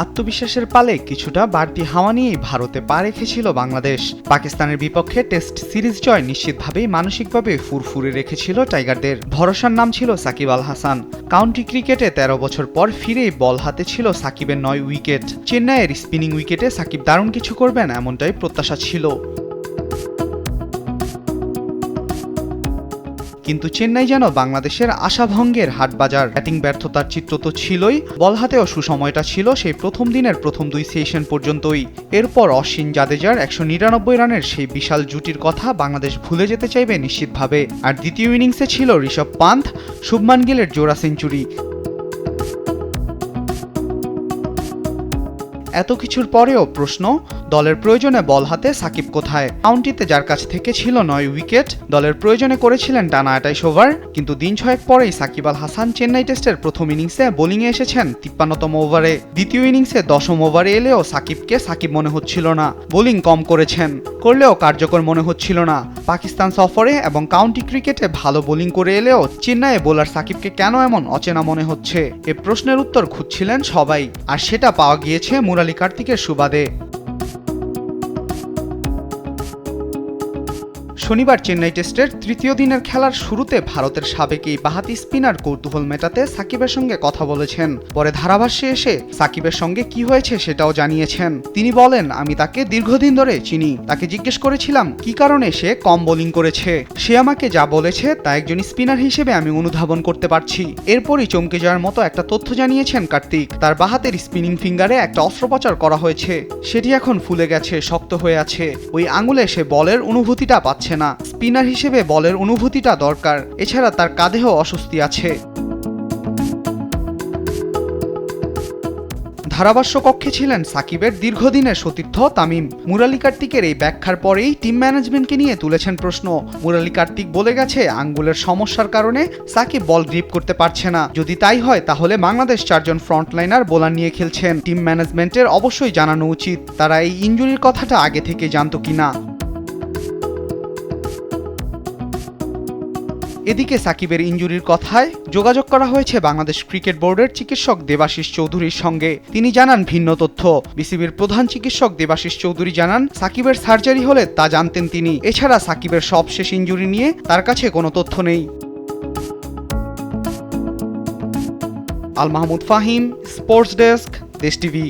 আত্মবিশ্বাসের পালে কিছুটা বাড়তি হাওয়া নিয়েই ভারতে পা রেখেছিল বাংলাদেশ। পাকিস্তানের বিপক্ষে টেস্ট সিরিজ জয় নিশ্চিতভাবেই মানসিকভাবে ফুরফুরে রেখেছিল টাইগারদের। ভরসার নাম ছিল সাকিব আল হাসান। কাউন্টি ক্রিকেটে ১৩ বছর পর ফিরেই বল হাতে ছিল সাকিবের ৯ উইকেট। চেন্নাইয়ের স্পিনিং উইকেটে সাকিব দারুণ কিছু করবেন এমনটাই প্রত্যাশা ছিল। কিন্তু চেন্নাই যেন বাংলাদেশের আশাভঙ্গের হাটবাজার। ব্যাটিং ব্যর্থতার চিত্র তো ছিলই, বল হাতেও সুসময়টা ছিল সেই প্রথম দিনের প্রথম ২ সেশন পর্যন্তই। এরপর অশ্বিন জাদেজার ১৯৯ রানের সেই বিশাল জুটির কথা বাংলাদেশ ভুলে যেতে চাইবে নিশ্চিতভাবে। আর দ্বিতীয় ইনিংসে ছিল ঋষভ পান্থ, শুভমান গিলের জোড়া সেঞ্চুরি। এত কিছুর পরেও প্রশ্ন, দলের প্রয়োজনে বল হাতে সাকিব কোথায়? কাউন্টিতে যার কাছ থেকে ছিল ৯ উইকেট, দলের প্রয়োজনে করেছিলেন টানা ২৮ ওভার। কিন্তু দিন ৬ পরেই সাকিব আল হাসান চেন্নাই টেস্টের প্রথম ইনিংসে বোলিংয়ে এসেছেন ৫৩তম ওভারে। দ্বিতীয় ইনিংসে ১০ম ওভারে এলেও সাকিবকে সাকিব মনে হচ্ছিল না। বোলিং কম করলেও কার্যকর মনে হচ্ছিল না। পাকিস্তান সফরে এবং কাউন্টি ক্রিকেটে ভালো বোলিং করে এলেও চেন্নাইয়ে বোলার সাকিবকে কেন এমন অচেনা মনে হচ্ছে? এ প্রশ্নের উত্তর খুঁজছিলেন সবাই, আর সেটা পাওয়া গিয়েছে মুরালী কার্তিকের সুবাদে। শনিবার চেন্নাই টেস্টের তৃতীয় দিনের খেলার শুরুতে ভারতের সাবেক এই বাঁহাতি স্পিনার কৌতূহল মেটাতে সাকিবের সঙ্গে কথা বলেছেন। পরে ধারাভাষ্যে এসে সাকিবের সঙ্গে কি হয়েছে সেটাও জানিয়েছেন। তিনি বলেন, আমি তাকে দীর্ঘদিন ধরে চিনি। তাকে জিজ্ঞেস করেছিলাম কি কারণে সে কম বোলিং করেছে। সে আমাকে যা বলেছে তা একজন স্পিনার হিসেবে আমি অনুধাবন করতে পারছি। এরপরই চমকে যাওয়ার মতো একটা তথ্য জানিয়েছেন কার্তিক। তার বাঁহাতের স্পিনিং ফিঙ্গারে একটা অস্ত্রোপচার করা হয়েছে। সেটি এখন ফুলে গেছে, শক্ত হয়ে আছে। ওই আঙুলে সে বলের অনুভূতিটা পাচ্ছে না। স্পিনার হিসেবে বলের অনুভূতিটা দরকার। এছাড়া তার কাঁধেও অস্বস্তি আছে। ধারাভাষ্য কক্ষে ছিলেন সাকিবের দীর্ঘদিনের সতীর্থ তামিম। মুরালী কার্তিকের এই ব্যাখ্যার পরেই টিম ম্যানেজমেন্টকে নিয়ে তুলেছেন প্রশ্ন। মুরালী কার্তিক বলে গেছে, আঙ্গুলের সমস্যার কারণে সাকিব বল গ্রিপ করতে পারছে না। যদি তাই হয় তাহলে বাংলাদেশ ৪ জন ফ্রন্টলাইনার বোলার নিয়ে খেলছেন। টিম ম্যানেজমেন্টের অবশ্যই জানানো উচিত তারা এই ইনজুরির কথাটা আগে থেকে জানতো কিনা। এদিকে সাকিবের ইনজুরির কথায় যোগাযোগ করা হয়েছে বাংলাদেশ ক্রিকেট বোর্ডের চিকিৎসক দেবাশিস চৌধুরীর সঙ্গে। তিনি জানান ভিন্ন তথ্য। বিসিবির প্রধান চিকিৎসক দেবাশিস চৌধুরী জানান, সাকিবের সার্জারি হলে তা জানতেন তিনি। এছাড়া সাকিবের সবশেষ ইনজুরি নিয়ে তার কাছে কোনো তথ্য নেই। আল মাহমুদ ফাহিম, স্পোর্টস ডেস্ক, দেশ টিভি।